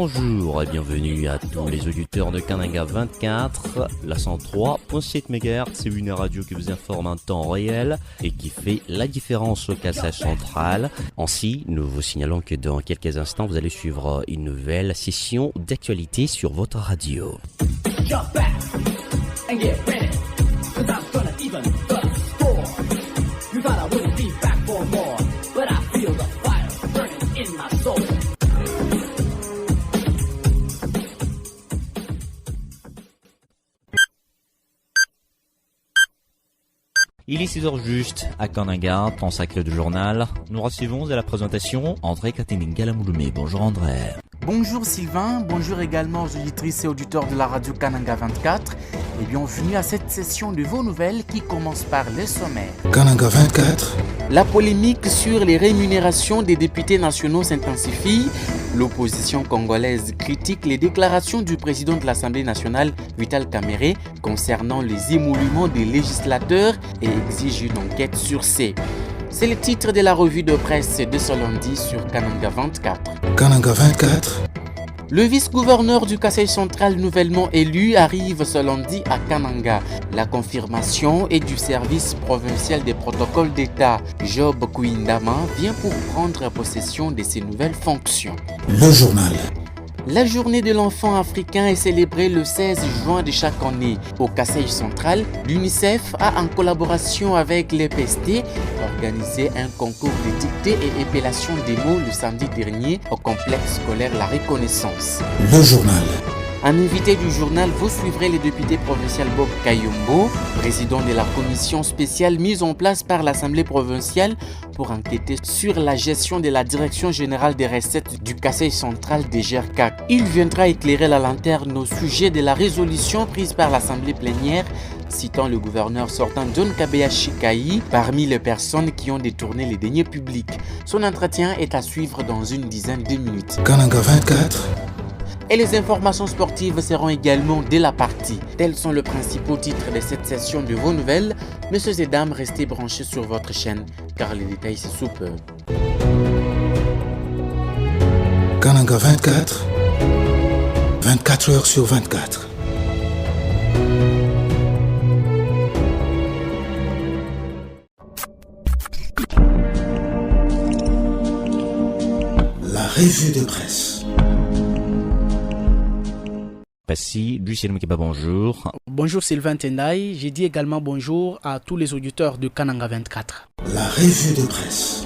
Bonjour et bienvenue à tous les auditeurs de Kananga 24, la 103.7 MHz, c'est une radio qui vous informe en temps réel et qui fait la différence au Kassai central. Ainsi, nous vous signalons que dans quelques instants, vous allez suivre une nouvelle session d'actualité sur votre radio. Jump back and get ready, 'cause I'm gonna even the score. You thought I wouldn't be back for more, but I feel the fire burning in my soul. Il est 6h juste à Kananga, temps sacré du journal. Nous recevons à la présentation André Katiningala-Mouloumé. Bonjour André. Bonjour Sylvain, bonjour également aux auditrices et auditeurs de la radio Kananga 24 et bienvenue à cette session de vos nouvelles qui commence par les sommaires. Kananga 24. La polémique sur les rémunérations des députés nationaux s'intensifie. L'opposition congolaise critique les déclarations du président de l'Assemblée nationale, Vital Kamerhe, concernant les émoluments des législateurs et exige une enquête sur ces. C'est le titre de la revue de presse de ce lundi sur Kananga 24. Kananga 24. Le vice-gouverneur du Kassai central nouvellement élu arrive ce lundi à Kananga. La confirmation est du service provincial des protocoles d'État. Job Kouindama vient pour prendre possession de ses nouvelles fonctions. Le journal. La journée de l'enfant africain est célébrée le 16 juin de chaque année. Au Kassai central, l'UNICEF a, en collaboration avec l'EPST, organisé un concours de dictée et épellation des mots le samedi dernier au complexe scolaire La Reconnaissance. Le journal. En invité du journal, vous suivrez le député provincial Bob Kayombo, président de la commission spéciale mise en place par l'Assemblée provinciale pour enquêter sur la gestion de la Direction générale des recettes du Kassai central des GERCAC. Il viendra éclairer la lanterne au sujet de la résolution prise par l'Assemblée plénière citant le gouverneur sortant John Kabeya Shikayi parmi les personnes qui ont détourné les deniers publics. Son entretien est à suivre dans une dizaine de minutes. Kananga 24. Et les informations sportives seront également de la partie. Tels sont les principaux titres de cette session de vos nouvelles. Messieurs et dames, restez branchés sur votre chaîne car les détails c'est sous peu. Kananga 24. 24 heures sur 24. La revue de presse. Passy, Lucien Mekeba, bonjour. Bonjour Sylvain Tendai, j'ai dit également bonjour à tous les auditeurs de Kananga 24. La revue de presse.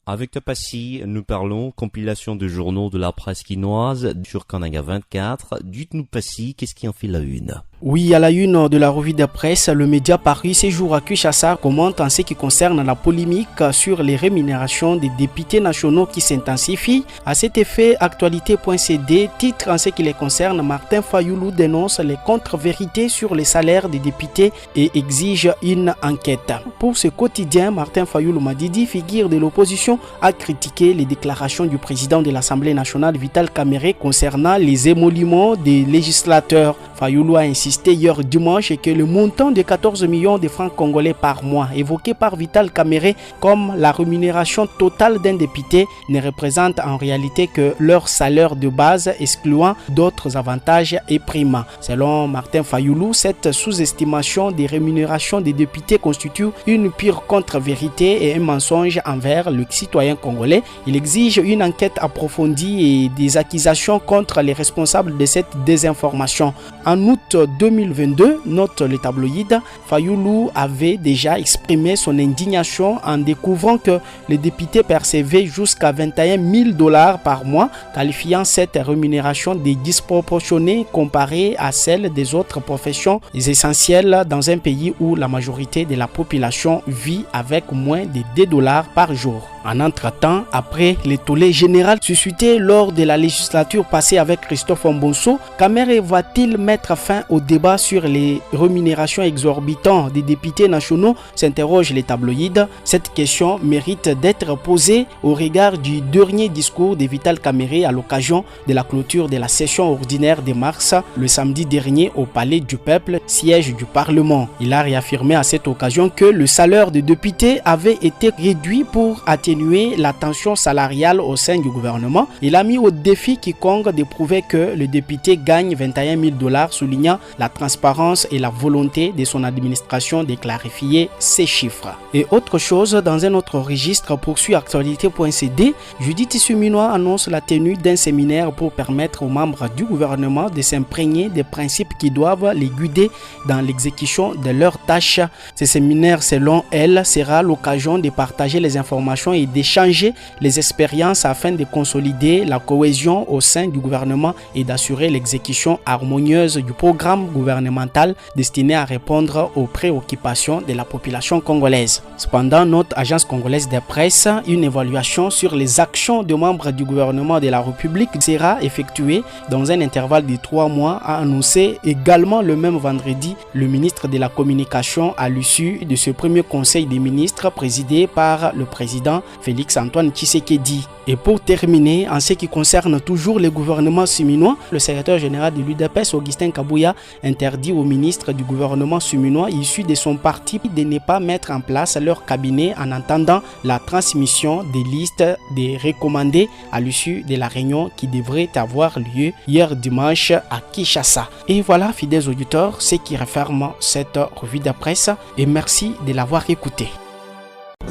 Avec Passy, nous parlons compilation de journaux de la presse quinoise sur Kananga 24. Dites-nous Passy, qu'est-ce qui en fait la une? Oui, à la une de la revue de presse, le média paru ces jours à Kinshasa commente en ce qui concerne la polémique sur les rémunérations des députés nationaux qui s'intensifie. À cet effet, actualité.cd titre en ce qui les concerne, Martin Fayoulou dénonce les contre-vérités sur les salaires des députés et exige une enquête. Pour ce quotidien, Martin Fayoulou Madidi, figure de l'opposition, a critiqué les déclarations du président de l'Assemblée nationale Vital Kamerhe concernant les émoluments des législateurs. Fayoulou a insisté hier dimanche que le montant de 14 millions de francs congolais par mois évoqué par Vital Kamerhe comme la rémunération totale d'un député ne représente en réalité que leur salaire de base excluant d'autres avantages et primes. Selon Martin Fayoulou, cette sous-estimation des rémunérations des députés constitue une pure contre-vérité et un mensonge envers le citoyen congolais. Il exige une enquête approfondie et des accusations contre les responsables de cette désinformation. En août 2022, note le tabloïd, Fayoulou avait déjà exprimé son indignation en découvrant que les députés percevaient jusqu'à 21 000 $ par mois, qualifiant cette rémunération de disproportionnée comparée à celle des autres professions essentielles dans un pays où la majorité de la population vit avec moins de 2 $ par jour. En entretemps, après le tollé général suscité lors de la législature passée avec Christophe Mbonso, Kamerhe va-t-il mettre fin aux débat sur les rémunérations exorbitantes des députés nationaux, s'interrogent les tabloïds. Cette question mérite d'être posée au regard du dernier discours de Vital Kamerhe à l'occasion de la clôture de la session ordinaire de mars le samedi dernier au Palais du Peuple, siège du Parlement. Il a réaffirmé à cette occasion que le salaire des députés avait été réduit pour atténuer la tension salariale au sein du gouvernement. Il a mis au défi quiconque de prouver que le député gagne 21 000 $, soulignant la transparence et la volonté de son administration de clarifier ces chiffres. Et autre chose, dans un autre registre, poursuit actualité.cd, Judith Suminwa annonce la tenue d'un séminaire pour permettre aux membres du gouvernement de s'imprégner des principes qui doivent les guider dans l'exécution de leurs tâches. Ce séminaire, selon elle, sera l'occasion de partager les informations et d'échanger les expériences afin de consolider la cohésion au sein du gouvernement et d'assurer l'exécution harmonieuse du programme gouvernemental destiné à répondre aux préoccupations de la population congolaise. Cependant, notre agence congolaise de presse, une évaluation sur les actions de membres du gouvernement de la République sera effectuée dans un intervalle de 3 mois, a annoncé également le même vendredi le ministre de la Communication à l'issue de ce premier conseil des ministres présidé par le président Félix-Antoine Tshisekedi. Et pour terminer, en ce qui concerne toujours le gouvernement suminois, le secrétaire général de l'UDPS, Augustin Kabouya, interdit au ministre du gouvernement suminois issu de son parti de ne pas mettre en place leur cabinet en attendant la transmission des listes des recommandés à l'issue de la réunion qui devrait avoir lieu hier dimanche à Kinshasa. Et voilà, fidèles auditeurs, ce qui referme cette revue de presse et merci de l'avoir écouté.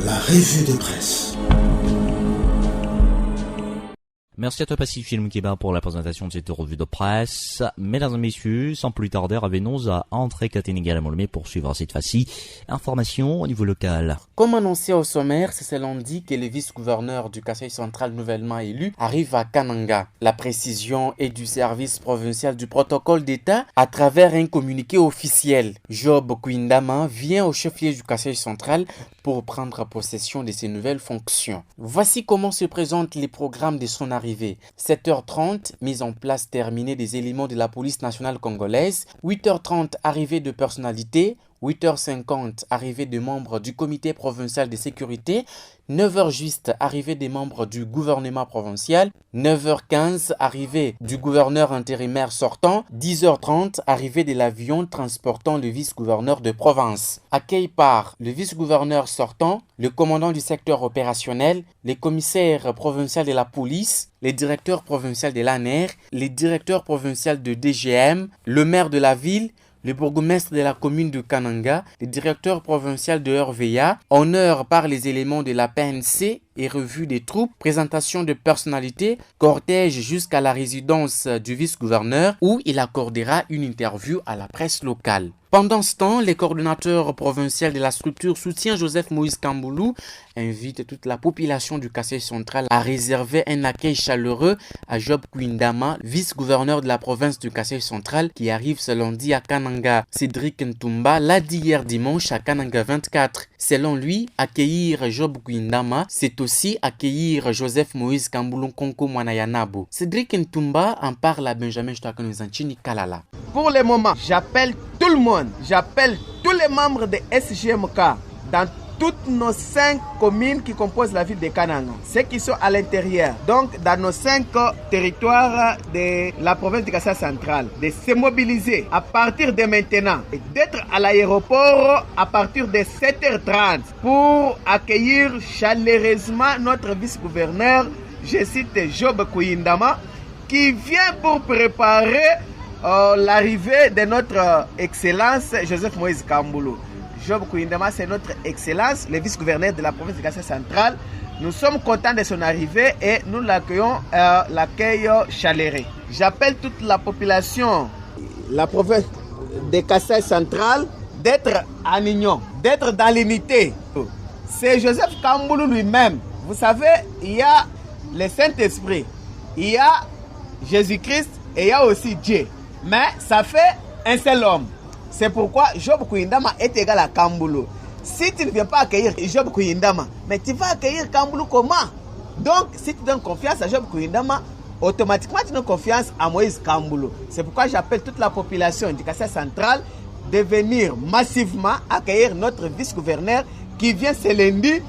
La revue de presse. Merci à toi Pacifique Moukiba pour la présentation de cette revue de presse. Mesdames et messieurs, sans plus tarder, revenons à André Katénégal-Molmé pour suivre cette fois-ci information au niveau local. Comme annoncé au sommaire, c'est ce lundi que le vice-gouverneur du Kasaï central nouvellement élu arrive à Kananga. La précision est du service provincial du protocole d'État à travers un communiqué officiel. Job Kouindama vient au chef-lieu du Kasaï central pour prendre possession de ses nouvelles fonctions. Voici comment se présentent les programmes de son arrivée. 7h30, mise en place terminée des éléments de la police nationale congolaise. 8h30, arrivée de personnalités. 8h50, arrivée des membres du comité provincial de sécurité. 9h juste, arrivée des membres du gouvernement provincial. 9h15, arrivée du gouverneur intérimaire sortant. 10h30, arrivée de l'avion transportant le vice-gouverneur de province. Accueil par le vice-gouverneur sortant, le commandant du secteur opérationnel, les commissaires provinciaux de la police, les directeurs provinciaux de l'ANR, les directeurs provinciaux de DGM, le maire de la ville, le bourgmestre de la commune de Kananga, le directeur provincial de RVA, honneur par les éléments de la PNC et revue des troupes, présentation de personnalités, cortège jusqu'à la résidence du vice-gouverneur où il accordera une interview à la presse locale. Pendant ce temps, les coordonnateurs provinciaux de la structure Soutien Joseph Moïse Kamboulou invitent toute la population du Kasaï central à réserver un accueil chaleureux à Job Kouindama, vice-gouverneur de la province du Kasaï central qui arrive ce lundi à Kananga. Cédric Ntumba l'a dit hier dimanche à Kananga 24. Selon lui, accueillir Job Kouindama, c'est aussi accueillir Joseph Moïse Kamboulou Konko Mwanayanabo. Cédric Ntumba en parle à Benjamin Chitakanozanchini Kalala. Pour le moment, j'appelle tout le monde, j'appelle tous les membres de SGMK dans toutes nos 5 communes qui composent la ville de Kananga, ceux qui sont à l'intérieur, donc dans nos 5 territoires de la province du Kasaï central, de se mobiliser à partir de maintenant et d'être à l'aéroport à partir de 7h30 pour accueillir chaleureusement notre vice-gouverneur, je cite Job Kouindama, qui vient pour préparer l'arrivée de notre excellence Joseph Moïse Kamboulou. Job Kouindama, c'est notre excellence, le vice-gouverneur de la province du Kasaï central. Nous sommes contents de son arrivée et nous l'accueillons l'accueil chaleureux. J'appelle toute la population, la province de Kasaï central, d'être en union, d'être dans l'unité. C'est Joseph Kamboulou lui-même. Vous savez, il y a le Saint-Esprit, il y a Jésus-Christ et il y a aussi Dieu. Mais ça fait un seul homme. C'est pourquoi Job Kouindama est égal à Kamboulou. Si tu ne viens pas accueillir Job Kouindama, mais tu vas accueillir Kamboulou comment? Donc, si tu donnes confiance à Job Kouindama, automatiquement tu donnes confiance à Moïse Kamboulou. C'est pourquoi j'appelle toute la population du Kassai central de venir massivement accueillir notre vice-gouverneur qui vient ce lundi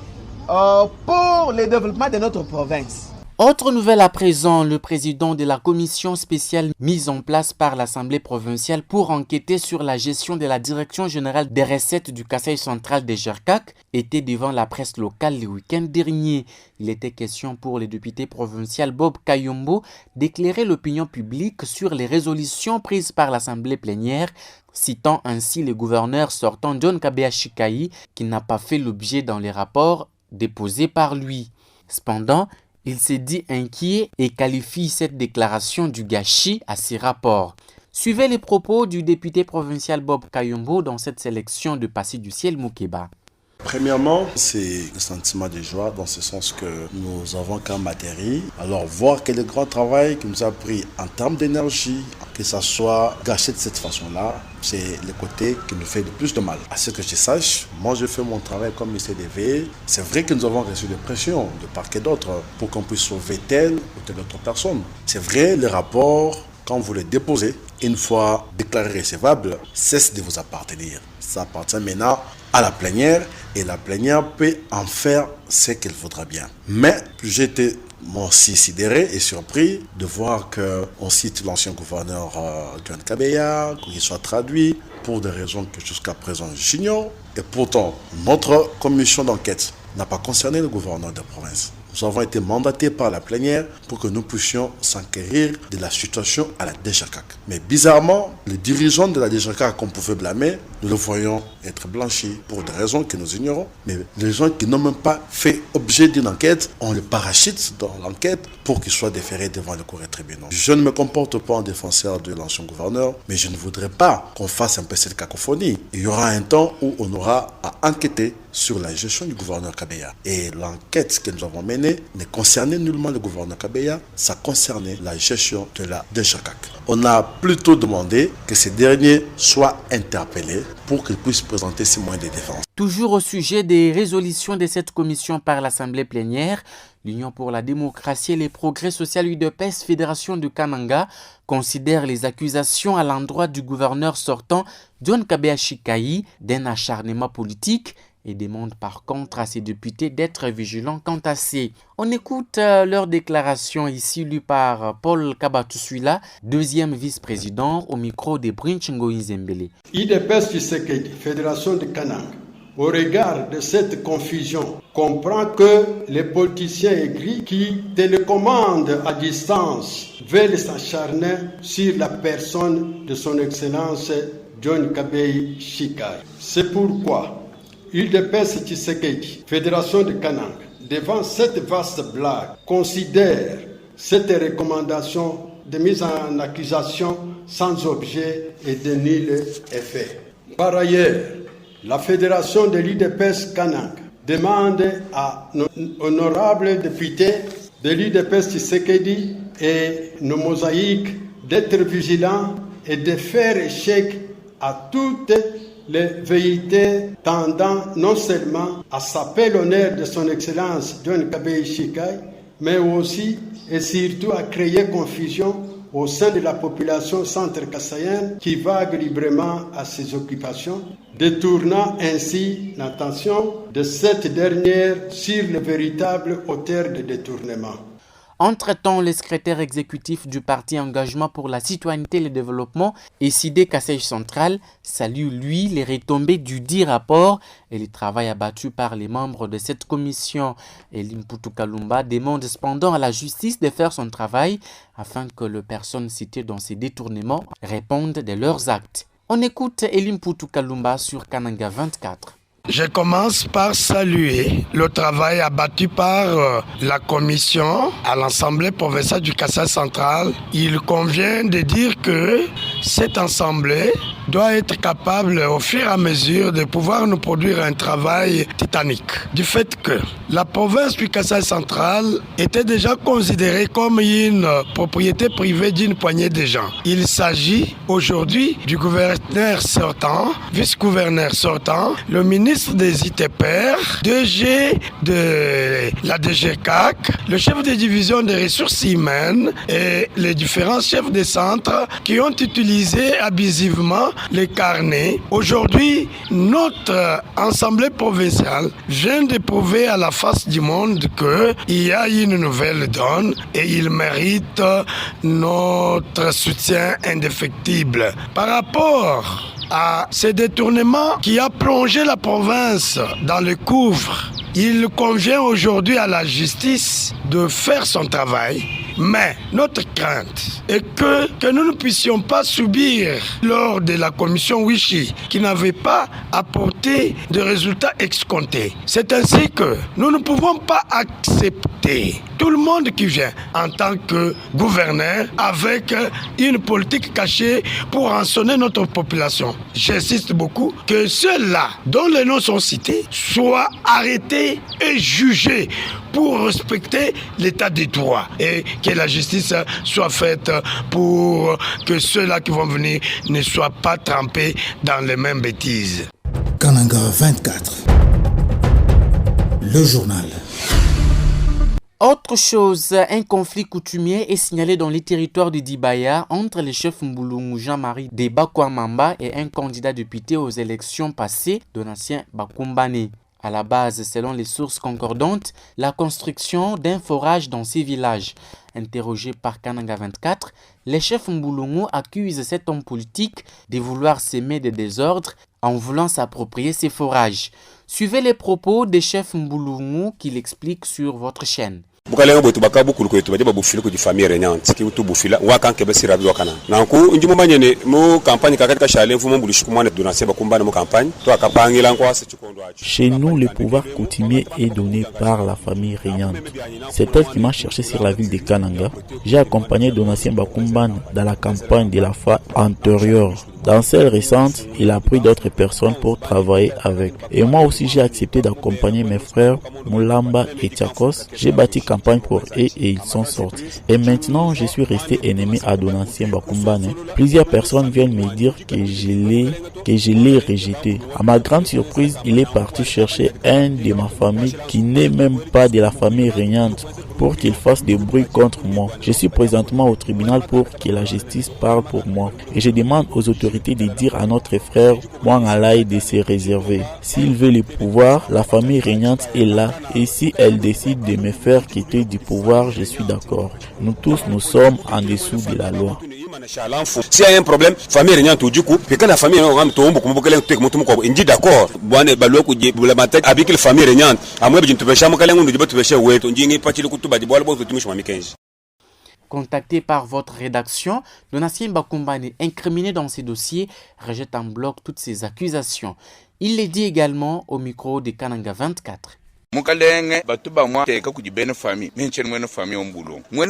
pour le développement de notre province. Autre nouvelle à présent, le président de la commission spéciale mise en place par l'Assemblée provinciale pour enquêter sur la gestion de la Direction générale des recettes du Kassai central de Jerkak était devant la presse locale le week-end dernier. Il était question pour le député provincial Bob Kayombo d'éclairer l'opinion publique sur les résolutions prises par l'Assemblée plénière, citant ainsi le gouverneur sortant John Kabeya Shikai qui n'a pas fait l'objet dans les rapports déposés par lui. Cependant, il s'est dit inquiet et qualifie cette déclaration du gâchis à ses rapports. Suivez les propos du député provincial Bob Kayombo dans cette sélection de Passé du ciel Moukeba. Premièrement, c'est le sentiment de joie dans ce sens que nous avons quand même atterri. Alors voir quel est le grand travail qui nous a pris en termes d'énergie, que ça soit gâché de cette façon-là, c'est le côté qui nous fait le plus de mal. À ce que je sache, moi je fais mon travail comme il s'est dévé. C'est vrai que nous avons reçu des pressions de part et d'autre pour qu'on puisse sauver telle ou telle autre personne. C'est vrai, les rapports, quand vous les déposez, une fois déclarés recevables, cessent de vous appartenir. Ça appartient maintenant à la plénière et la plénière peut en faire ce qu'elle voudra bien. Mais j'ai été moi aussi sidéré et surpris de voir qu'on cite l'ancien gouverneur John Kabeya, qu'il soit traduit pour des raisons que jusqu'à présent j'ignore. Et pourtant, notre commission d'enquête n'a pas concerné le gouverneur de province. Nous avons été mandatés par la plénière pour que nous puissions s'enquérir de la situation à la DGCAC. Mais bizarrement, les dirigeants de la DGCAC qu'on pouvait blâmer, nous le voyons être blanchis pour des raisons que nous ignorons. Mais les gens qui n'ont même pas fait objet d'une enquête, on les parachute dans l'enquête pour qu'ils soient déférés devant le cours et tribunaux. Je ne me comporte pas en défenseur de l'ancien gouverneur, mais je ne voudrais pas qu'on fasse un peu cette cacophonie. Il y aura un temps où on aura à enquêter sur la gestion du gouverneur Kabeya. Et l'enquête que nous avons menée ne concernait nullement le gouverneur Kabeya, ça concernait la gestion de la DGCAC. On a plutôt demandé que ces derniers soient interpellés pour qu'ils puissent présenter ces moyens de défense. Toujours au sujet des résolutions de cette commission par l'Assemblée plénière, l'Union pour la démocratie et les progrès sociaux UDPS Fédération de Kananga considère les accusations à l'endroit du gouverneur sortant John Kabeya Shikai d'un acharnement politique et demande par contre à ses députés d'être vigilants quant à ces. On écoute leur déclaration ici lue par Paul Kabatusuila, deuxième vice-président au micro de Brinchingo Nzembele. UDPS Tshisekedi, Fédération de Kananga, au regard de cette confusion, comprend que les politiciens aigris qui télécommandent à distance veulent s'acharner sur la personne de son Excellence John Kabeya Shikai. C'est pourquoi UDPS Tshisekedi, Fédération de Kananga, devant cette vaste blague, considère cette recommandation de mise en accusation sans objet et de nul effet. Par ailleurs, la Fédération de l'UDPS Kananga demande à nos honorables députés de l'UDPS Tshisekedi et nos mosaïques d'être vigilants et de faire échec à toutes les velléités tendant non seulement à saper l'honneur de son Excellence John Kabeya Shikai, mais aussi et surtout à créer confusion au sein de la population centre-kassaïenne qui vague librement à ses occupations, détournant ainsi l'attention de cette dernière sur le véritable auteur de détournement. Entre-temps, le secrétaire exécutif du parti Engagement pour la citoyenneté et le développement, Essidé Kassai Central, salue lui les retombées du dit rapport et le travail abattu par les membres de cette commission. Elim Poutou-Kalumba demande cependant à la justice de faire son travail afin que les personnes citées dans ces détournements répondent de leurs actes. On écoute Elim Poutou-Kalumba sur Kananga 24. Je commence par saluer le travail abattu par la commission à l'Assemblée provinciale du Kassai central. Il convient de dire que cette assemblée doit être capable au fur et à mesure de pouvoir nous produire un travail titanique. Du fait que la province du Kasaï central était déjà considérée comme une propriété privée d'une poignée de gens. Il s'agit aujourd'hui du gouverneur sortant, vice-gouverneur sortant, le ministre des ITPR, DG de la DGCAC, le chef de division des ressources humaines et les différents chefs de centre qui ont utilisé abusivement les carnets. Aujourd'hui, notre assemblée provinciale vient de prouver à la face du monde qu'il y a une nouvelle donne et il mérite notre soutien indéfectible. Par rapport à ce détournement qui a plongé la province dans le gouffre, il convient aujourd'hui à la justice de faire son travail. Mais notre crainte est que nous ne puissions pas subir lors de la commission Wichi qui n'avait pas apporté de résultats escomptés. C'est ainsi que nous ne pouvons pas accepter tout le monde qui vient en tant que gouverneur avec une politique cachée pour rançonner notre population. J'insiste beaucoup que ceux-là dont les noms sont cités soient arrêtés et jugés pour respecter l'état des droits et que la justice soit faite pour que ceux-là qui vont venir ne soient pas trempés dans les mêmes bêtises. Kananga 24, le journal. Autre chose, un conflit coutumier est signalé dans les territoires de Dibaya entre le chef Mbulungu Jean-Marie de Bakwamamba et un candidat député aux élections passées, Donatien Bakumbane. À la base, selon les sources concordantes, la construction d'un forage dans ces villages. Interrogé par Kananga 24, les chefs Mbulungu accusent cet homme politique de vouloir semer des désordres en voulant s'approprier ces forages. Suivez les propos des chefs Mbulungu qui l'expliquent sur votre chaîne. bukalenga bwetu bakabukulu kwetu baje babufile ku famille renyante ki utu bufila wakanke basira bwakana nanku njimo manyene mu campagne kakati shale mfumo mbulishiku mwana Donatien Bakumbane mu campagne to akapangila nkwase chikondo acho. Chez nous, le pouvoir coutumier est donné par la famille régnante. C'est elle qui m'a cherché sur la ville de Kananga. J'ai accompagné Donatien Bakumbane dans la campagne de la fois antérieure. Dans celle récente, il a pris d'autres personnes pour travailler avec. Et moi aussi, j'ai accepté d'accompagner mes frères Moulamba et Tchakos. J'ai bâti campagne pour eux et ils sont sortis. Et maintenant, je suis resté ennemi à Donatien Bakumbane. Plusieurs personnes viennent me dire que je l'ai rejeté. À ma grande surprise, il est parti chercher un de ma famille qui n'est même pas de la famille régnante pour qu'il fasse des bruits contre moi. Je suis présentement au tribunal pour que la justice parle pour moi. Et je demande aux autorités de dire à notre frère Mouangalaï de se réserver. S'il veut le pouvoir, la famille régnante est là. Et si elle décide de me faire quitter du pouvoir, je suis d'accord. Nous tous, nous sommes en dessous de la loi. Si y a un problème, famille régnante du coup, et quand la famille régnante tombe, comme beaucoup de gens d'accord, bon, balo ku la matin avec la famille régnante, à moi, je ne te pêche pas, moi, je ne te pêche pas, ouais, on dit n'est pas le coup de badi, bon, je te mets 15. Contacté par votre rédaction, Donatien Bakumbane, incriminé dans ces dossiers, rejette en bloc toutes ces accusations. Il les dit également au micro de Kananga 24. mukalenge batuba mwa teka kujibene famille menchen mwene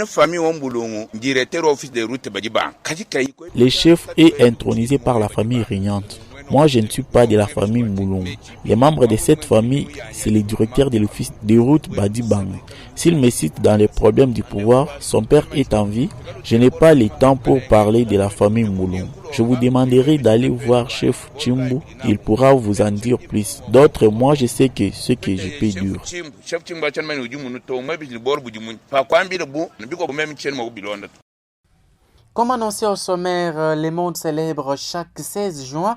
famille ombulungu directeur office de route bajiba kajika iko. Le chef est intronisé par la famille régnante. Moi, je ne suis pas de la famille Moulongo. Les membres de cette famille, c'est le directeur de l'office de route Badi Bang. S'il me cite dans les problèmes du pouvoir, son père est en vie. Je n'ai pas le temps pour parler de la famille Moulongo. Je vous demanderai d'aller voir chef Chimbu. Il pourra vous en dire plus. D'autres, moi, je sais que ce que je peux dire. Comme annoncé au sommaire, le monde célèbre chaque 16 juin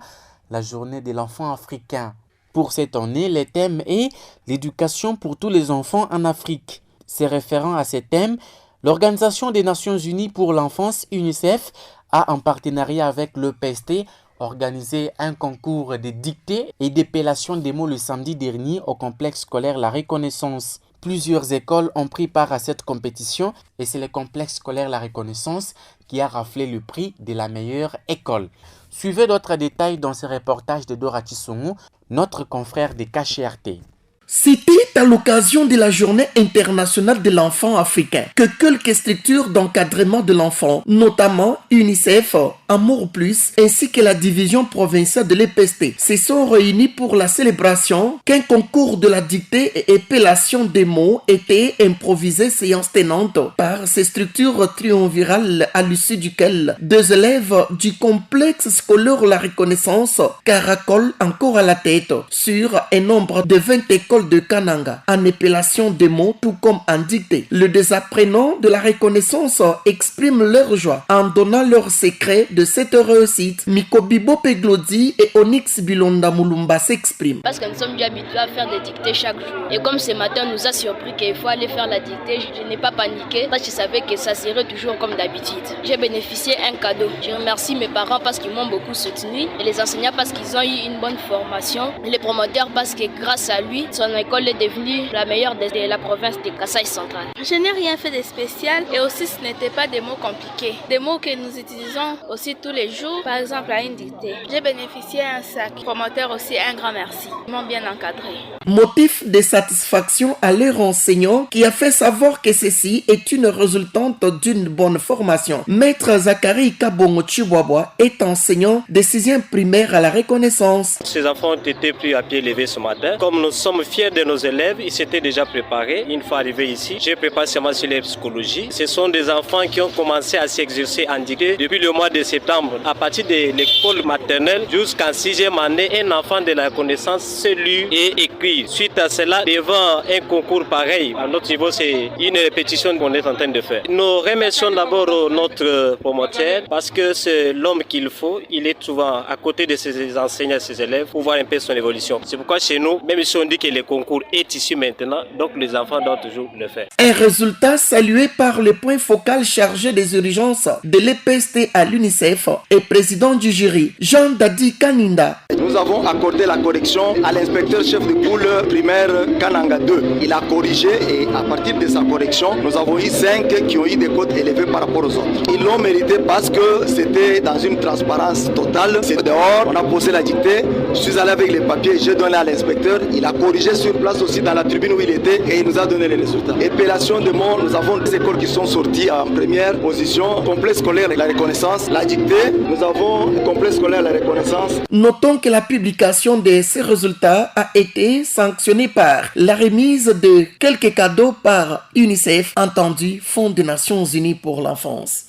la journée de l'enfant africain. Pour cette année, le thème est l'éducation pour tous les enfants en Afrique. Se référant à ce thème, l'Organisation des Nations Unies pour l'enfance, UNICEF, a en partenariat avec l'EPST organisé un concours de dictée et d'épellation des mots le samedi dernier au complexe scolaire La Reconnaissance. Plusieurs écoles ont pris part à cette compétition et c'est le complexe scolaire La Reconnaissance qui a raflé le prix de la meilleure école. Suivez d'autres détails dans ce reportage de Dora Tsongo, notre confrère de KCRT. C'était C'est à l'occasion de la Journée internationale de l'enfant africain que quelques structures d'encadrement de l'enfant, notamment UNICEF, Amour Plus, ainsi que la division provinciale de l'EPST, se sont réunies pour la célébration qu'un concours de la dictée et épellation des mots était improvisé séance tenante par ces structures triumvirales à l'issue duquel 2 élèves du complexe scolaire La Reconnaissance caracolent encore à la tête sur un nombre de 20 écoles de Kananga en épellation des mots tout comme en dictée. Les 2 apprenants de La Reconnaissance expriment leur joie en donnant leur secret de cette réussite. Mikobibo Peglodi et Onyx Bilonda Mulumba s'expriment. Parce que nous sommes déjà habitués à faire des dictées chaque jour. Et comme ce matin nous a surpris qu'il faut aller faire la dictée, je n'ai pas paniqué parce que je savais que ça serait toujours comme d'habitude. J'ai bénéficié d'un cadeau. Je remercie mes parents parce qu'ils m'ont beaucoup soutenu et les enseignants parce qu'ils ont eu une bonne formation. Et les promoteurs parce que grâce à lui, son école est devenue la meilleure de la province de Kasaï central. Je n'ai rien fait de spécial et aussi ce n'était pas des mots compliqués. Des mots que nous utilisons aussi tous les jours, par exemple à une dictée. J'ai bénéficié d'un sac. Les promoteurs aussi un grand merci. Ils m'ont bien encadré. Motif de satisfaction à leur enseignant qui a fait savoir que ceci est une résultante d'une bonne formation. Maître Zachary Kabongo Chibwabwa est enseignant de 6e primaire à La Reconnaissance. Ces enfants ont été pris à pied levé ce matin. Comme nous sommes fiers de nos élèves, ils s'étaient déjà préparés. Une fois arrivés ici, j'ai préparé seulement sur la psychologie. Ce sont des enfants qui ont commencé à s'exercer en dictée depuis le mois de septembre. À partir de l'école maternelle jusqu'en 6e année, un enfant de La Reconnaissance sait lire et écrire. Suite à cela, devant un concours pareil, à notre niveau, c'est une répétition qu'on est en train de faire. Nous remercions d'abord notre promoteur parce que c'est l'homme qu'il faut. Il est souvent à côté de ses enseignants et ses élèves pour voir un peu son évolution. C'est pourquoi chez nous, même si on dit que le concours est ici maintenant, donc les enfants doivent toujours le faire. Un résultat salué par le point focal chargé des urgences de l'EPST à l'UNICEF et président du jury, Jean Dadi Kaninda. Nous avons accordé la correction à l'inspecteur chef de poule primaire Kananga 2. Il a corrigé et à partir de sa correction, nous avons eu 5 qui ont eu des cotes élevées par rapport aux autres. Ils l'ont mérité parce que c'était dans une transparence totale. C'est dehors, on a posé la dictée. Je suis allé avec les papiers, j'ai donné à l'inspecteur. Il a corrigé sur place aussi dans la tribune où il était et il nous a donné les résultats. Épellation de mots, nous avons des écoles qui sont sorties en première position. Complexe scolaire La Reconnaissance, la dictée, nous avons complexe scolaire La Reconnaissance. Notons que la publication de ces résultats a été sanctionnée par la remise de quelques cadeaux par UNICEF, entendu Fonds des Nations Unies pour l'enfance.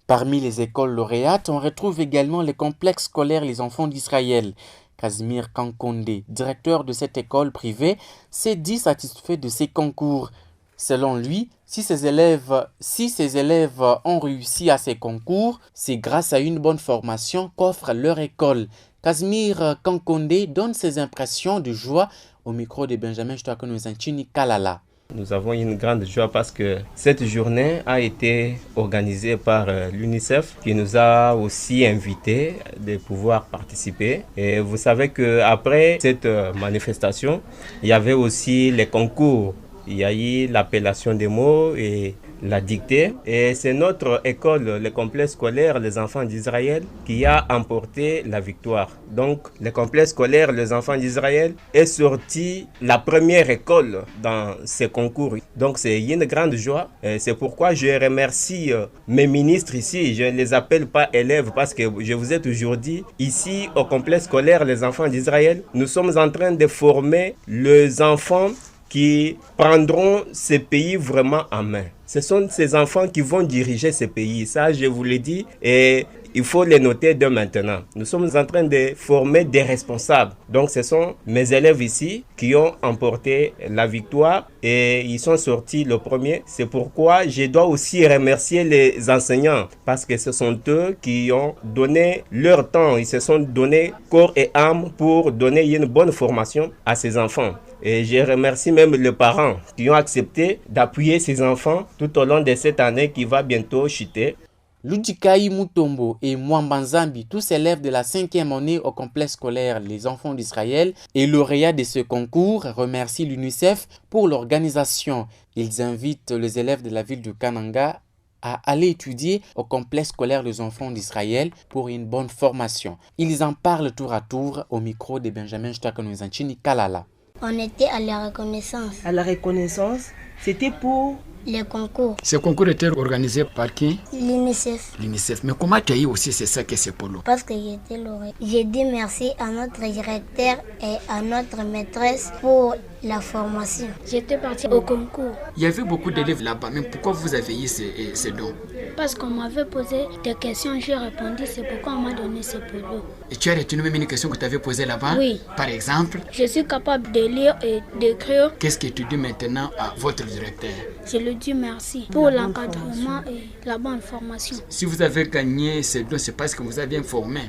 Parmi les écoles lauréates, on retrouve également le complexe scolaire Les Enfants d'Israël. Casimir Kankonde, directeur de cette école privée, s'est dit satisfait de ces concours. Selon lui, si ces élèves ont réussi à ces concours, c'est grâce à une bonne formation qu'offre leur école. Casimir Kankonde donne ses impressions de joie au micro de Benjamin Chouakonouzantini Kalala. Nous avons une grande joie parce que cette journée a été organisée par l'UNICEF qui nous a aussi invités de pouvoir participer. Et vous savez qu'après cette manifestation, il y avait aussi les concours. Il y a eu l'appellation des mots et la dictée. Et c'est notre école, le complexe scolaire Les Enfants d'Israël, qui a emporté la victoire. Donc, le complexe scolaire Les Enfants d'Israël est sorti la première école dans ce concours. Donc, c'est une grande joie. Et c'est pourquoi je remercie mes ministres ici. Je ne les appelle pas élèves parce que je vous ai toujours dit, ici au complexe scolaire Les Enfants d'Israël, nous sommes en train de former les enfants qui prendront ce pays vraiment en main. Ce sont ces enfants qui vont diriger ce pays. Ça, je vous l'ai dit et il faut les noter dès maintenant. Nous sommes en train de former des responsables. Donc, ce sont mes élèves ici qui ont emporté la victoire et ils sont sortis le premier. C'est pourquoi je dois aussi remercier les enseignants parce que ce sont eux qui ont donné leur temps. Ils se sont donné corps et âme pour donner une bonne formation à ces enfants. Et je remercie même les parents qui ont accepté d'appuyer ces enfants tout au long de cette année qui va bientôt chuter. Ludikai Mutombo et Mwambanzambi, tous élèves de la 5e année au complexe scolaire Les Enfants d'Israël et lauréats de ce concours, remercient l'UNICEF pour l'organisation. Ils invitent les élèves de la ville de Kananga à aller étudier au complexe scolaire Les Enfants d'Israël pour une bonne formation. Ils en parlent tour à tour au micro de Benjamin Chouakonouzantini Kalala. On était à la reconnaissance. À la reconnaissance, c'était pour les concours. Ce concours était organisé par qui? L'UNICEF. L'UNICEF. Mais comment tu as eu aussi c'est ça que c'est polo? Parce que j'étais lauréat. J'ai dit merci à notre directeur et à notre maîtresse pour la formation. J'étais partie au concours. Il y avait beaucoup d'élèves là-bas, mais pourquoi vous avez eu ces dons? Parce qu'on m'avait posé des questions, j'ai répondu, c'est pourquoi on m'a donné ce polo. Et tu as retenu même une question que tu avais posée là-bas? Oui. Par exemple? Je suis capable de lire et d'écrire. Qu'est-ce que tu dis maintenant à votre directeur? Je lui dis merci pour l'encadrement et la bonne formation. Si vous avez gagné ces dons, c'est parce que vous avez bien formé?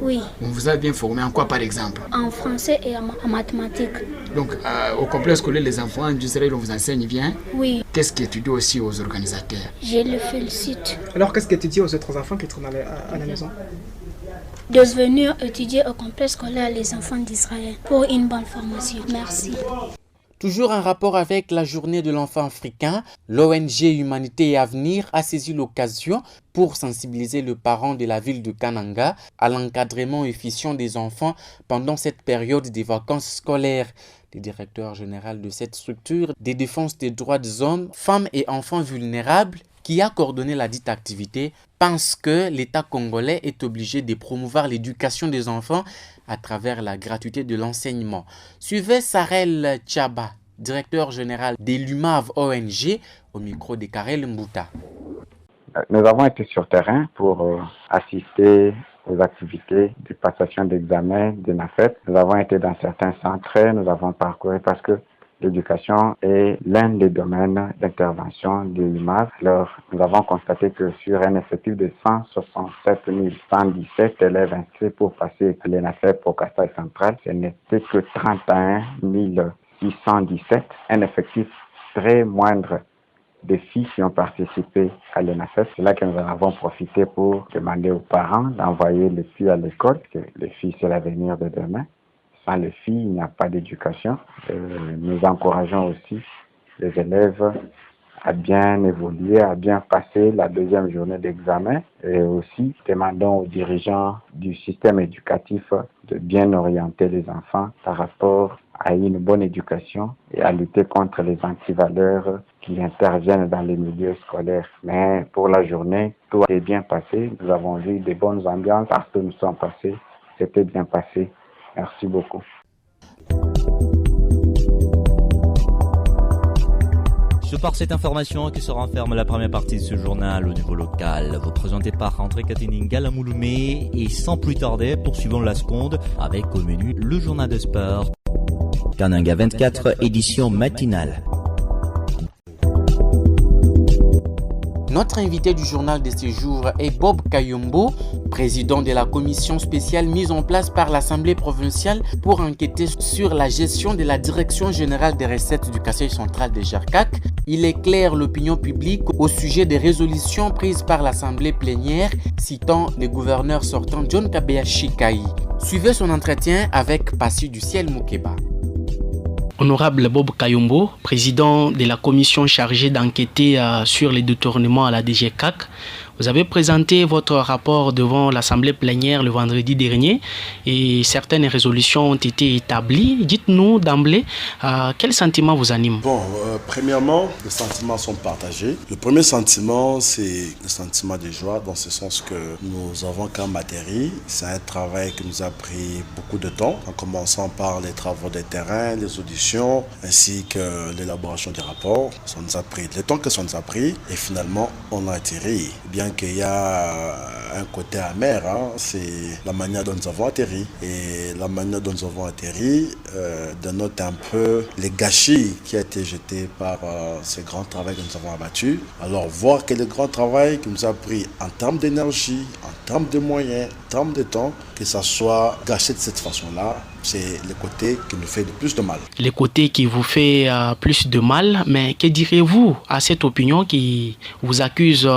Oui. On vous a bien formé en quoi par exemple? En français et en mathématiques. Donc au complexe scolaire, les enfants d'Israël, on vous enseigne bien? Oui. Qu'est-ce que tu dis aussi aux organisateurs? Je les félicite. Alors qu'est-ce que tu dis aux autres enfants qui sont à la maison? De venir étudier au complexe scolaire les enfants d'Israël pour une bonne formation. Merci. Toujours en rapport avec la journée de l'enfant africain, l'ONG Humanité et Avenir a saisi l'occasion pour sensibiliser le parent de la ville de Kananga à l'encadrement efficient des enfants pendant cette période des vacances scolaires. Le directeur général de cette structure de défense des droits des hommes, femmes et enfants vulnérables, qui a coordonné la dite activité, pense que l'État congolais est obligé de promouvoir l'éducation des enfants à travers la gratuité de l'enseignement. Suivez Sarel Tchaba, directeur général de l'UMAV ONG, au micro de Karel Mbouta. Nous avons été sur terrain pour assister aux activités de passation d'examen de NAFEP. Nous avons été dans certains centres, nous avons parcouru parce que l'éducation est l'un des domaines d'intervention de l'UMAV. Alors, nous avons constaté que sur un effectif de 167 117 élèves inscrits pour passer à l'ENAFEP au Kasaï central, ce n'était que 31 617, un effectif très moindre de filles qui ont participé à l'ENAFEP. C'est là que nous en avons profité pour demander aux parents d'envoyer les filles à l'école, parce que les filles, c'est l'avenir de demain. Sans les filles, il n'y a pas d'éducation. Nous encourageons aussi les élèves à bien évoluer, à bien passer la deuxième journée d'examen et aussi demandons aux dirigeants du système éducatif de bien orienter les enfants par rapport à une bonne éducation et à lutter contre les antivaleurs qui interviennent dans les milieux scolaires. Mais pour la journée, tout est bien passé. Nous avons vu de bonnes ambiances parce que nous sommes passés. C'était bien passé. Merci beaucoup. C'est par cette information que se renferme la première partie de ce journal au niveau local, vous présenté par André Katininga Lamouloumé, et sans plus tarder, poursuivons la seconde avec au menu le journal de sport. Kananga 24, édition matinale. Notre invité du journal de ce jour est Bob Kayombo, président de la commission spéciale mise en place par l'Assemblée provinciale pour enquêter sur la gestion de la Direction générale des recettes du Kasaï central de Jarkak. Il éclaire l'opinion publique au sujet des résolutions prises par l'Assemblée plénière, citant le gouverneur sortant John Kabea Chikai. Suivez son entretien avec Passi du Ciel Moukeba. Honorable Bob Kayombo, président de la commission chargée d'enquêter sur les détournements à la DGCAC, vous avez présenté votre rapport devant l'Assemblée plénière le vendredi dernier et certaines résolutions ont été établies. Dites-nous d'emblée, quel sentiment vous anime? Bon, premièrement, les sentiments sont partagés. Le premier sentiment, c'est le sentiment de joie, dans ce sens que nous avons quand même atterri. C'est un travail qui nous a pris beaucoup de temps, en commençant par les travaux de terrain, les auditions, ainsi que l'élaboration des rapports. Ça nous a pris le temps que ça nous a pris et finalement, on a atterri. Bien qu'il y a un côté amer, c'est la manière dont nous avons atterri. Et la manière dont nous avons atterri dénote un peu les gâchis qui a été jeté par ce grand travail que nous avons abattu. Alors voir que le grand travail qui nous a pris en termes d'énergie, en termes de moyens, en termes de temps, que ça soit gâché de cette façon-là, c'est le côté qui nous fait le plus de mal. Le côté qui vous fait plus de mal, mais que direz-vous à cette opinion qui vous accuse,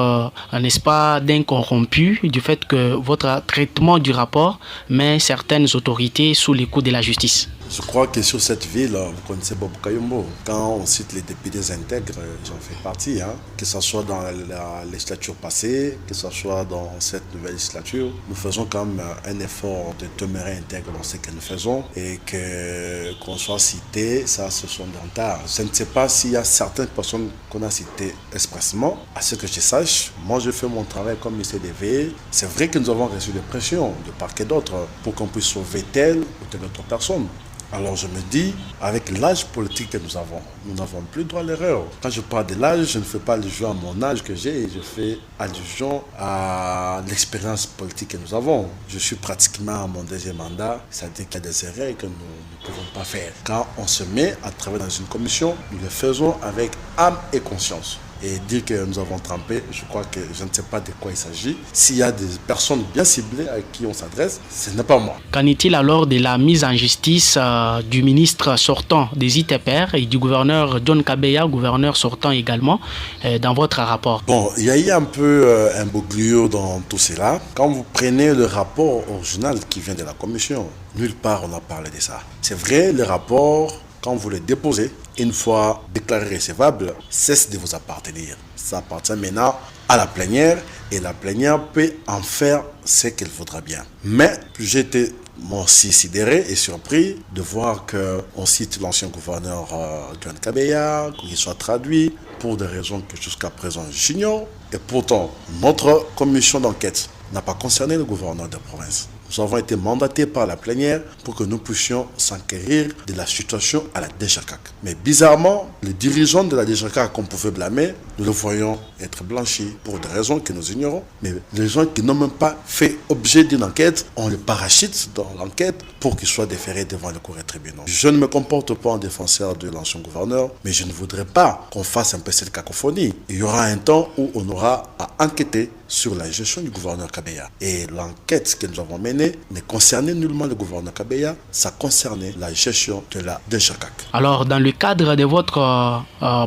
n'est-ce pas, d'incorrompu, du fait que votre traitement du rapport met certaines autorités sous les coups de la justice? Je crois que sur cette ville, vous connaissez Bob Kayombo. Quand on cite les députés intègres, j'en fais partie. Que ce soit dans la législature passée, que ce soit dans cette nouvelle législature, nous faisons quand même un effort de demeurer intègre dans ce que nous faisons et qu'on soit cité, ça ce sont des retards. Je ne sais pas s'il y a certaines personnes qu'on a citées expressément. À ce que je sache, moi je fais mon travail comme ministre des VE. C'est vrai que nous avons reçu des pressions de part et d'autre pour qu'on puisse sauver telle ou telle autre personne. Alors je me dis, avec l'âge politique que nous n'avons plus droit à l'erreur. Quand je parle de l'âge, je ne fais pas allusion à mon âge que j'ai, je fais allusion à l'expérience politique que nous avons. Je suis pratiquement à mon deuxième mandat, c'est-à-dire qu'il y a des erreurs que nous ne pouvons pas faire. Quand on se met à travailler dans une commission, nous le faisons avec âme et conscience. Et dire que nous avons trempé, je crois que je ne sais pas de quoi il s'agit. S'il y a des personnes bien ciblées à qui on s'adresse, ce n'est pas moi. Qu'en est-il alors de la mise en justice du ministre sortant des ITPR et du gouverneur John Kabeya, gouverneur sortant également, dans votre rapport? Bon, il y a eu un peu un boglio dans tout cela. Quand vous prenez le rapport original qui vient de la commission, nulle part on n'a parlé de ça. C'est vrai, le rapport, quand vous le déposez, une fois déclaré recevable, cesse de vous appartenir. Ça appartient maintenant à la plénière et la plénière peut en faire ce qu'elle voudra bien. Mais j'ai été aussi sidéré et surpris de voir qu'on cite l'ancien gouverneur John Kabeya, qu'il soit traduit pour des raisons que jusqu'à présent j'ignore. Et pourtant, notre commission d'enquête n'a pas concerné le gouverneur de province. Nous avons été mandatés par la plénière pour que nous puissions s'enquérir de la situation à la DGCAC. Mais bizarrement, les dirigeants de la DGCAC qu'on pouvait blâmer, nous le voyons être blanchis pour des raisons que nous ignorons. Mais les gens qui n'ont même pas fait objet d'une enquête, on les parachute dans l'enquête pour qu'ils soient déférés devant le cours et tribunal. Je ne me comporte pas en défenseur de l'ancien gouverneur, mais je ne voudrais pas qu'on fasse un peu cette cacophonie. Il y aura un temps où on aura à enquêter sur la gestion du gouverneur Kabeya. Et l'enquête que nous avons menée ne concernait nullement le gouverneur Kabeya, ça concernait la gestion de la DGCAC. Alors, dans le cadre de votre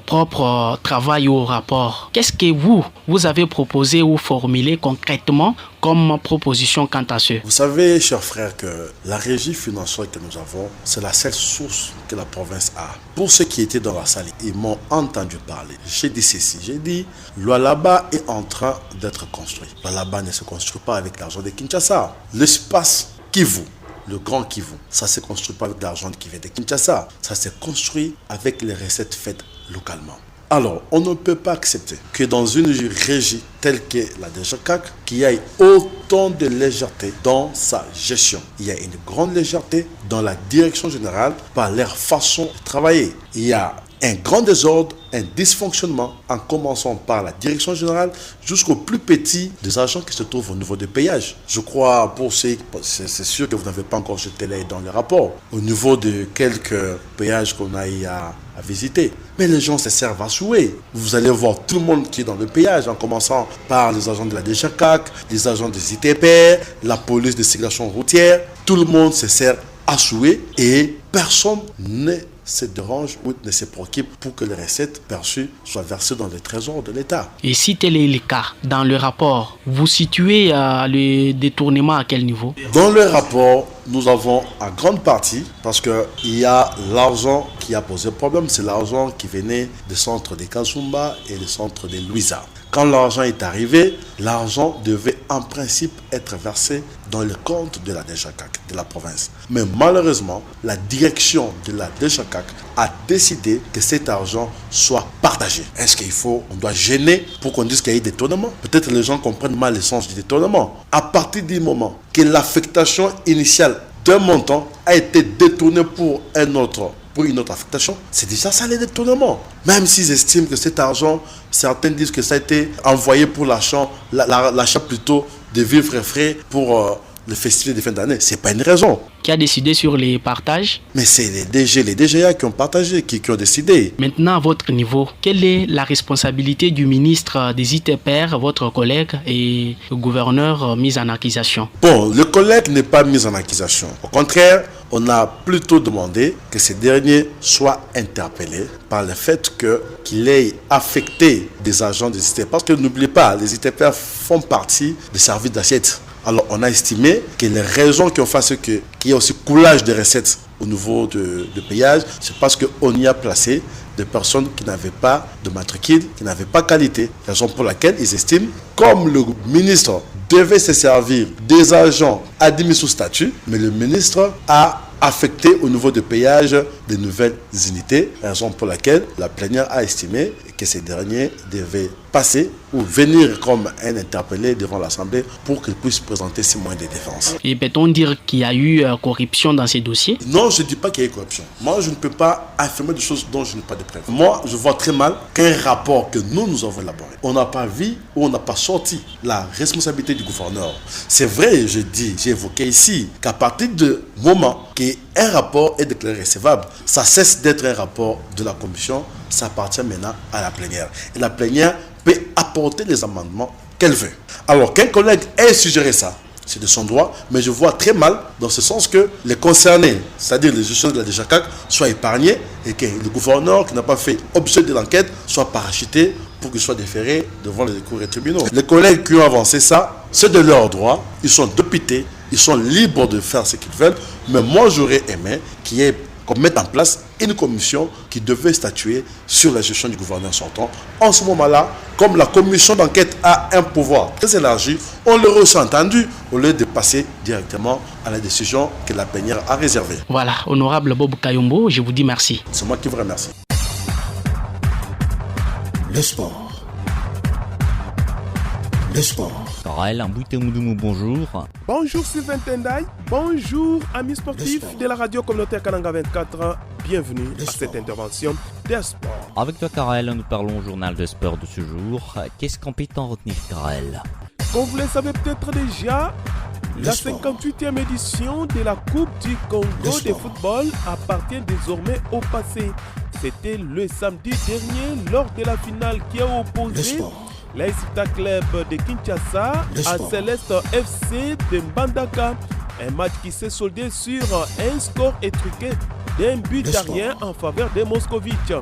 propre travail au rapport, qu'est-ce que vous avez proposé ou formulé concrètement comme proposition quant à ce? Vous savez, chers frères, que la régie financière que nous avons, c'est la seule source que la province a. Pour ceux qui étaient dans la salle, ils m'ont entendu parler. J'ai dit ceci, j'ai dit, Lualaba est en train d'être construit. Lualaba ne se construit pas avec l'argent de Kinshasa. L'espace Kivu, le grand Kivu, ça ne se construit pas avec l'argent qui vient de Kinshasa. Ça se construit avec les recettes faites localement. Alors, on ne peut pas accepter que dans une régie telle que la DGCAC, qu'il y ait autant de légèreté dans sa gestion. Il y a une grande légèreté dans la direction générale par leur façon de travailler. Il y a un grand désordre, un dysfonctionnement, en commençant par la direction générale jusqu'au plus petit des agents qui se trouvent au niveau des péages. Je crois, pour c'est sûr que vous n'avez pas encore jeté l'œil dans le rapport, au niveau de quelques péages qu'on a eu à visiter. Mais les gens se servent à souhait. Vous allez voir tout le monde qui est dans le péage, en commençant par les agents de la DGCAC, les agents des ITPR, la police de circulation routière. Tout le monde se sert à souhait et personne ne se dérange ou ne se préoccupe pour que les recettes perçues soient versées dans le trésor de l'État. Et si tel est le cas, dans le rapport, vous situez le détournement à quel niveau? Dans le rapport, nous avons en grande partie, parce qu'il y a l'argent qui a posé problème, c'est l'argent qui venait des centres de Kazumba et des centres de Louisa. Quand l'argent est arrivé, l'argent devait en principe être versé dans le compte de la DGCAC, de la province. Mais malheureusement, la direction de la DGCAC a décidé que cet argent soit partagé. Est-ce on doit gêner pour qu'on dise qu'il y a eu détournement? Peut-être les gens comprennent mal le sens du détournement. À partir du moment que l'affectation initiale d'un montant a été détournée pour une autre affectation, c'est déjà ça le détournement. Même s'ils estiment que cet argent, certains disent que ça a été envoyé pour l'achat plutôt de vivres et frais pour le festival de fin d'année. C'est pas une raison. Qui a décidé sur les partages? Mais c'est les DGA qui ont partagé, qui ont décidé. Maintenant, à votre niveau, quelle est la responsabilité du ministre des ITPR, votre collègue, et le gouverneur mis en accusation? Bon, le collègue n'est pas mis en accusation. Au contraire, on a plutôt demandé que ces derniers soient interpellés par le fait qu'il ait affecté des agents des ITPR. Parce que n'oubliez pas, les ITPR font partie des services d'assiette. Alors, on a estimé que les raisons qui ont fait qu'il y a aussi coulage de recettes au niveau de péage, c'est parce qu'on y a placé des personnes qui n'avaient pas de matricule, qui n'avaient pas qualité. Raison pour laquelle ils estiment, comme le ministre devait se servir des agents admis sous statut, mais le ministre a affecté au niveau de péage des nouvelles unités, raison pour laquelle la plénière a estimé que ces derniers devaient passer ou venir comme un interpellé devant l'Assemblée pour qu'ils puissent présenter ses moyens de défense. Et peut-on dire qu'il y a eu corruption dans ces dossiers? Non, je ne dis pas qu'il y a eu corruption. Moi, je ne peux pas affirmer des choses dont je n'ai pas de preuves. Moi, je vois très mal qu'un rapport que nous avons élaboré, on n'a pas vu ou on n'a pas sorti la responsabilité du gouverneur. C'est vrai, j'ai évoqué ici qu'à partir du moment qu'un rapport est déclaré recevable, ça cesse d'être un rapport de la commission, ça appartient maintenant à la plénière. Et la plénière peut apporter les amendements qu'elle veut. Alors qu'un collègue ait suggéré ça, c'est de son droit, mais je vois très mal dans ce sens que les concernés, c'est-à-dire les gestionnaires de la DGCAC, soient épargnés et que le gouverneur qui n'a pas fait objet de l'enquête soit parachuté pour qu'il soit déféré devant les cours et tribunaux. Les collègues qui ont avancé ça, c'est de leur droit, ils sont députés, ils sont libres de faire ce qu'ils veulent, mais moi j'aurais aimé qu'on mette en place une commission qui devait statuer sur la gestion du gouverneur sortant. En ce moment-là, comme la commission d'enquête a un pouvoir très élargi, on l'aurait aussi entendu au lieu de passer directement à la décision que la plénière a réservée. Voilà, honorable Bob Kayombo, je vous dis merci. C'est moi qui vous remercie. Le sport. Le sport. Karel Mboutemoudou, bonjour. Bonjour Sylvain Tendai, bonjour amis sportifs de la radio communautaire Kananga 24. Bienvenue à cette intervention des sports. Avec toi Karel, nous parlons au journal de sport de ce jour. Qu'est-ce qu'on peut en retenir Karel? Comme vous le savez peut-être déjà, la 58e édition de la Coupe du Congo de football appartient désormais au passé. C'était le samedi dernier lors de la finale qui a opposé l'AS Vita Club de Kinshasa à Céleste FC de Mbandaka. Un match qui s'est soldé sur un score étriqué d'un but à rien en faveur des Moscovites.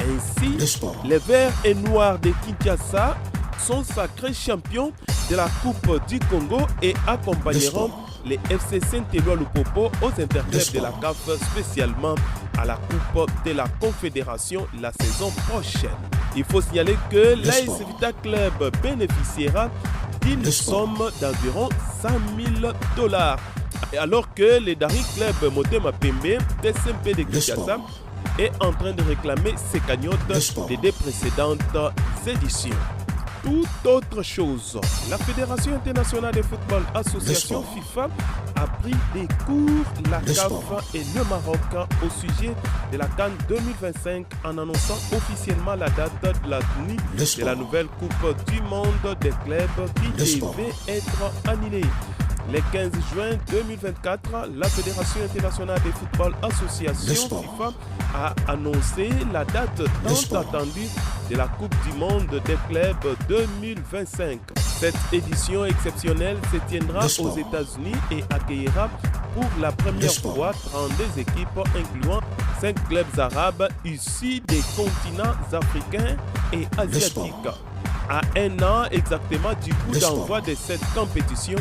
Ainsi, les Verts et Noirs de Kinshasa sont sacrés champions de la Coupe du Congo et accompagneront les FC Saint-Éloi Lupopo aux interclubs de la CAF, spécialement à la Coupe de la Confédération la saison prochaine. Il faut signaler que l'AS Vita Club bénéficiera d'une somme d'environ $100,000. Alors que le Dari Club Motema Pembe, TSMP de Kinshasa, est en train de réclamer ses cagnottes des deux précédentes éditions. Tout autre chose, la Fédération internationale de football association FIFA a pris des cours, la CAF et le Maroc au sujet de la CAN 2025 en annonçant officiellement la date de la tenue de la nouvelle Coupe du Monde des clubs qui devait être annulée. Le 15 juin 2024, la Fédération internationale de football association FIFA a annoncé la date tant attendue de la Coupe du Monde des clubs 2025. Cette édition exceptionnelle se tiendra aux États-Unis et accueillera pour la première fois 32 équipes incluant 5 clubs arabes issus des continents africains et asiatiques. À un an exactement du coup d'envoi de cette compétition,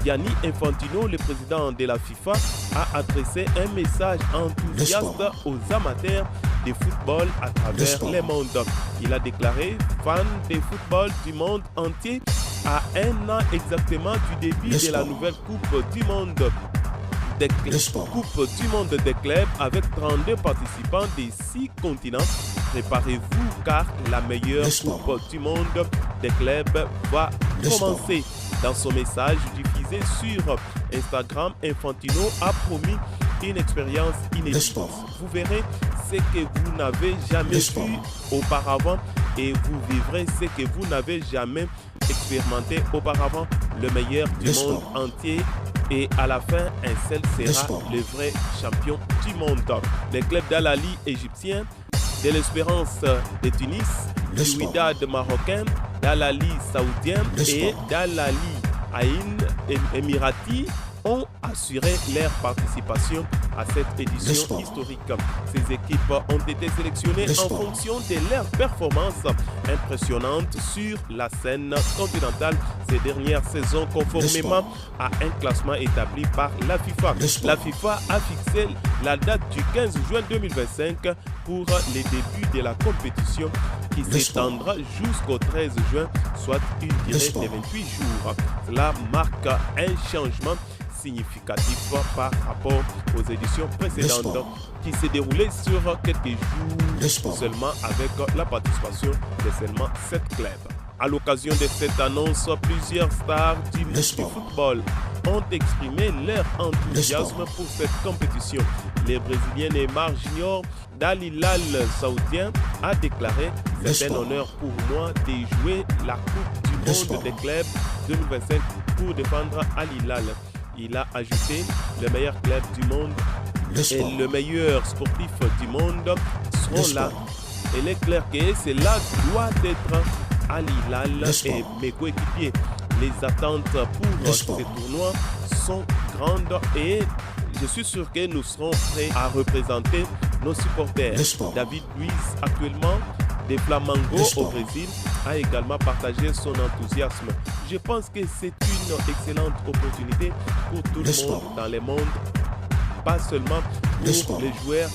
Gianni Infantino, le président de la FIFA, a adressé un message enthousiaste aux amateurs de football à travers le monde. Il a déclaré fan de football du monde entier à un an exactement du début de la nouvelle Coupe du Monde. Coupe du Monde des clubs avec 32 participants des 6 continents. Préparez-vous car la meilleure Coupe du Monde des clubs va commencer. Dans son message diffusé sur Instagram, Infantino a promis une expérience inédite. Vous verrez ce que vous n'avez jamais vu auparavant et vous vivrez ce que vous n'avez jamais expérimenté auparavant. Le meilleur du monde entier. Et à la fin, un seul sera le vrai champion du monde. Les clubs d'Al-Ahly égyptien, de l'Espérance de Tunis, du Wydad marocain, d'Al-Ahly saoudien et d'Al-Ahly Ain Emirati ont assuré leur participation à cette édition historique. Ces équipes ont été sélectionnées en fonction de leurs performances impressionnantes sur la scène continentale ces dernières saisons, conformément à un classement établi par la FIFA. La FIFA a fixé la date du 15 juin 2025 pour les débuts de la compétition qui s'étendra jusqu'au 13 juin, soit une durée de 28 jours. Cela marque un changement significatif par rapport aux éditions précédentes qui s'est déroulé sur quelques jours seulement avec la participation de seulement 7 clubs. À l'occasion de cette annonce, plusieurs stars du monde du football ont exprimé leur enthousiasme pour cette compétition. Le Brésilien Neymar Junior d'Al Hilal saoudien a déclaré « C'est un honneur pour moi de jouer la Coupe du monde des clubs 2025 pour défendre Al Hilal ». Il a ajouté « Le meilleur club du monde et le meilleur sportif du monde seront là ». Et il est clair que cela doit être Al Hilal et mes coéquipiers. Les attentes pour ces tournois sont grandes et je suis sûr que nous serons prêts à représenter nos supporters. David Luiz, actuellement des Flamengo au Brésil, a également partagé son enthousiasme. Je pense que c'est une excellente opportunité pour tout le monde dans le monde, pas seulement pour les joueurs,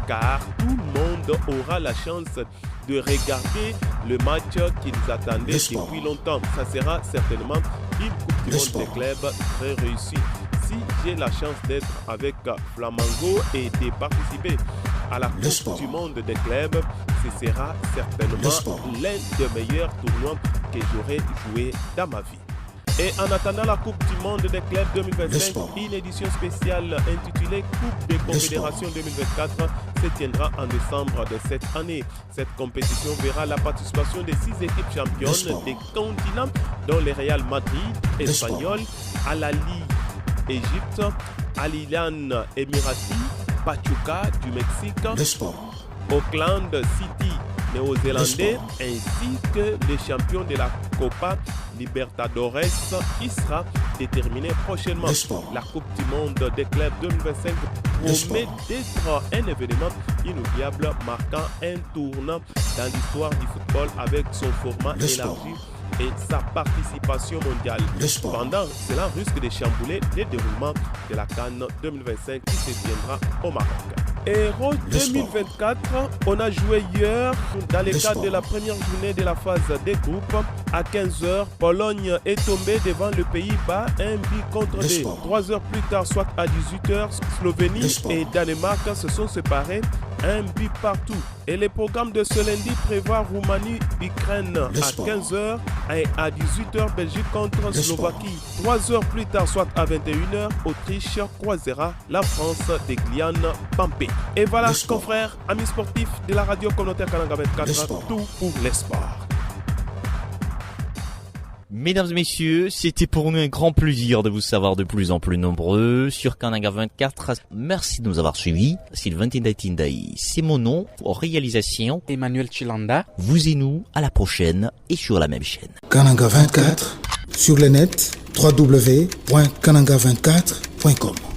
car tout le monde aura la chance de regarder le match qu'ils attendaient depuis longtemps. Ça sera certainement une Coupe du monde des clubs très réussie. Si j'ai la chance d'être avec Flamengo et de participer à la Coupe du monde des clubs, ce sera certainement l'un des meilleurs tournois que j'aurai joué dans ma vie. Et en attendant la Coupe du monde des clubs 2025, une édition spéciale intitulée Coupe des Confédérations 2024 se tiendra en décembre de cette année. Cette compétition verra la participation de 6 équipes championnes des continents, dont le Real Madrid espagnol, Al Ahly Égypte, Al Hilal Émirati, Pachuca du Mexique, Auckland City néo-zélandais, ainsi que les champions de la Copa Libertadores qui sera déterminée prochainement. La Coupe du monde des clubs 2025 promet d'être un événement inoubliable marquant un tournant dans l'histoire du football avec son format élargi et sa participation mondiale. Cependant, cela risque de chambouler le déroulement de la CAN 2025 qui se tiendra au Maroc. Euro 2024, on a joué hier dans le cadre de la première journée de la phase des groupes. À 15h, Pologne est tombée devant le Pays-Bas, un but contre 2. 3 heures plus tard, soit à 18h, Slovénie et Danemark se sont séparés, un but partout. Et le programme de ce lundi prévoit Roumanie-Ukraine à 15h et à 18h, Belgique contre Slovaquie. 3 heures plus tard, soit à 21h, Autriche croisera la France de Guyane Pampé. Et voilà, confrères, amis sportifs de la radio communautaire Kananga 24, tout pour les sports. Mesdames et messieurs, c'était pour nous un grand plaisir de vous savoir de plus en plus nombreux sur Kananga 24. Merci de nous avoir suivis. Sylvain Tindai, c'est mon nom. Pour réalisation, Emmanuel Chilanda. Vous et nous, à la prochaine et sur la même chaîne. Kananga 24, sur le net, www.kananga24.com.